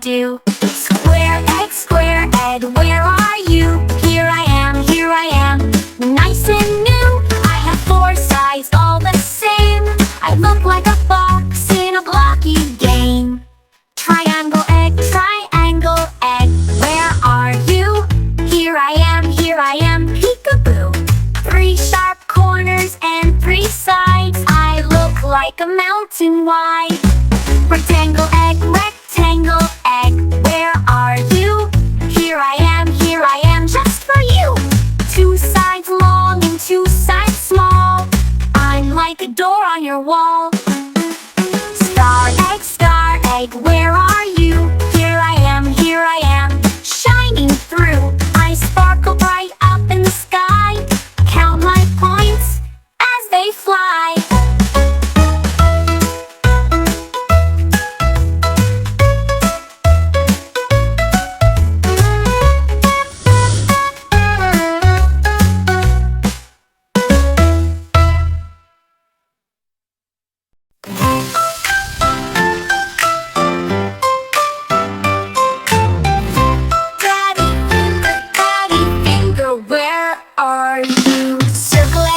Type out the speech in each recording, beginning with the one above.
do. Square egg, where are you? Here I am, nice and new. I have four sides, all the same. I look like a box in a blocky game. Triangle egg, where are you? Here I am, peekaboo. Three sharp corners and three sides. I look like a mountain wide. Rectangle egg, where are you? Here I am, just for you. Two sides long and two sides small. I'm like a door on your wall. Star egg, where are you? Here I am, shining through. I sparkle bright up in the sky. Count my points as they fly.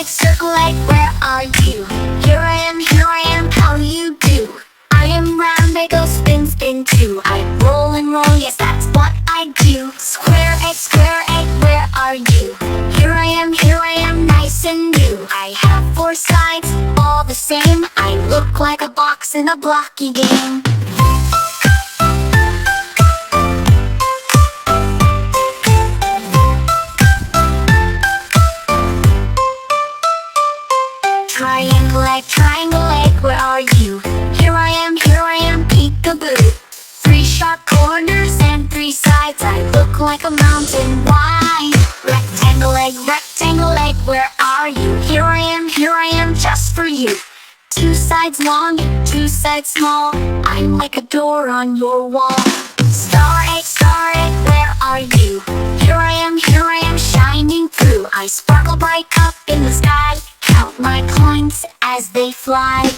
Circle egg, where are you? Here I am, how do you do? I am round, they go spin too. I roll and roll, yes, that's what I do. Square egg, where are you? Here I am, nice and new. I have four sides, all the same. I look like a box in a blocky game. Triangle egg, where are you? Here I am, peekaboo. Three sharp corners and three sides. I look like a mountain wide. Rectangle egg, where are you? Here I am, just for you. Two sides long, two sides small. I'm like a door on your wall. Star egg, where are you? Here I am, shining through. I sparkle bright up in the sky. Count my coins as they fly.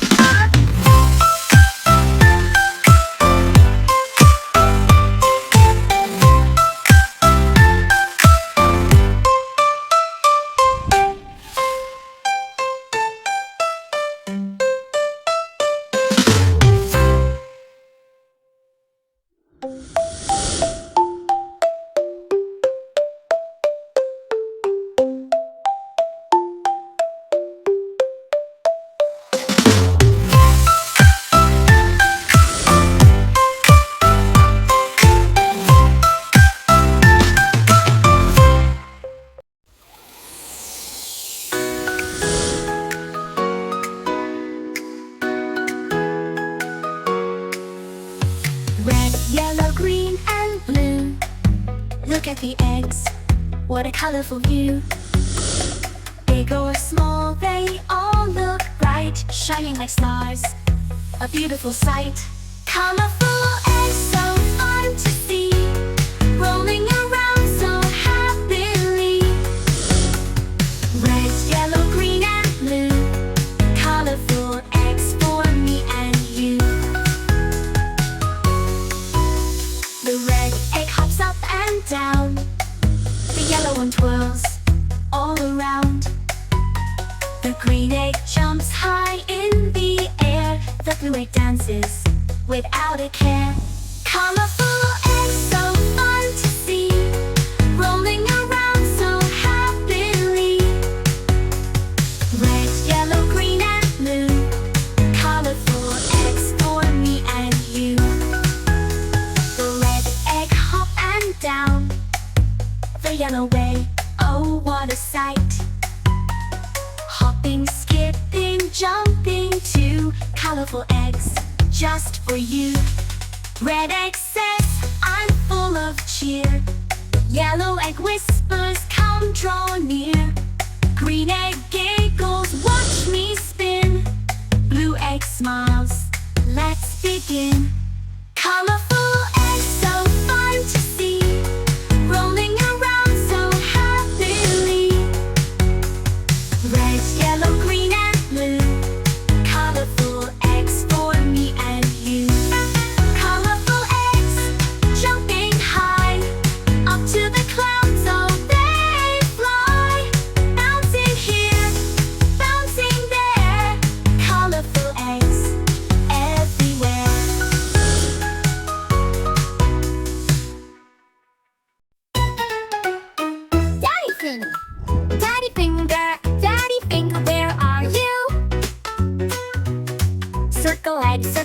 Look at the eggs, what a colorful view. Big or small, they all look bright, shining like stars, a beautiful sight. Colorful eggs, so fun to see, rolling around so happily. Red, yellow, green, and blue, colorful eggs for me and you. The red egg hops up and down, the yellow one twirls all around. The green egg jumps high in the air, the blue egg dances without a care. Colorful eggs, so fun to see, rolling around so happily. Red, yellow, green, and blue, colorful eggs for me and you. The red egg hop and down, the yellow way, oh what a sight. Hopping, skipping, jumping too, colorful eggs just for you. Red egg says, I'm full of cheer. Yellow egg whispers, come draw near. Green egg giggles, watch me spin. Blue egg smiles, let's begin. Colorful eggs, so fun to see, rolling around so happily. Red, yellow, green, and blue, colorful eggs for me and you. Colorful eggs,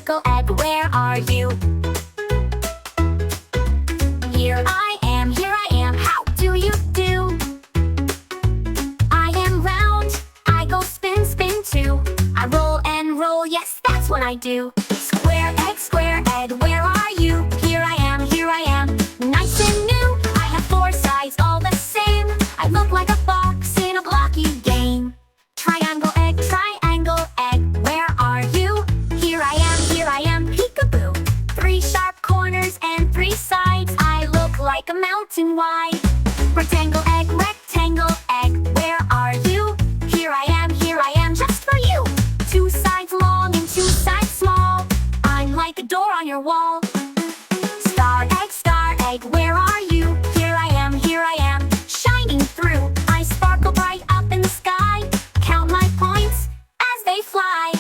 twinkle egg, where are you? Here I am, how do you do? I am round, I go spin, spin too. I roll and roll, yes, that's what I do. Square egg, where are you? Here I am, nice and new. I have four sides, all the same. I look like a box in a blocky game. Triangle egg, where are you? Here I am, peekaboo. Three sharp corners and three sides. I look like a mountain wide. Rectangle egg, where are you? Here I am, just for you. Two sides long and two sides small. I'm like a door on your wall. Star egg, where are you? Here I am, shining through. I sparkle bright up in the sky. Count my points as they fly.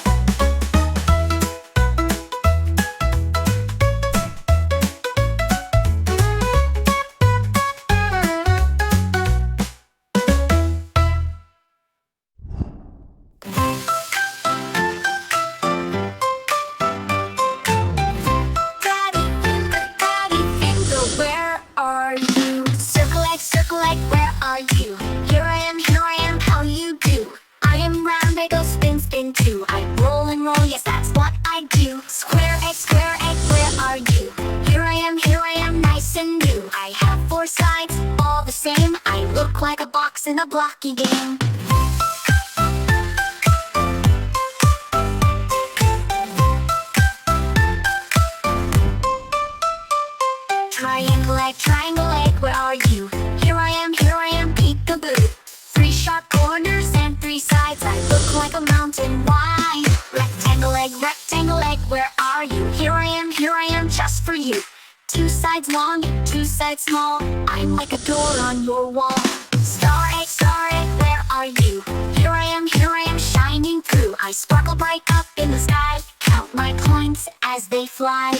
Daddy finger, where are you? Circle egg, where are you? Here I am, how you do? I am round, I go spin, spin too. I roll and roll, yes, that's what I do. Square egg, where are you? Here I am, nice and new. I have four sides, all the same. I look like a box in a blocky game. Triangle egg, where are you? Here I am, peekaboo. Three sharp corners and three sides. I look like a mountain wide. Rectangle egg, where are you? Here I am, just for you. Two sides long, two sides small. I'm like a door on your wall. Star egg, where are you? Here I am, shining through. I sparkle bright up in the sky. Count my points as they fly.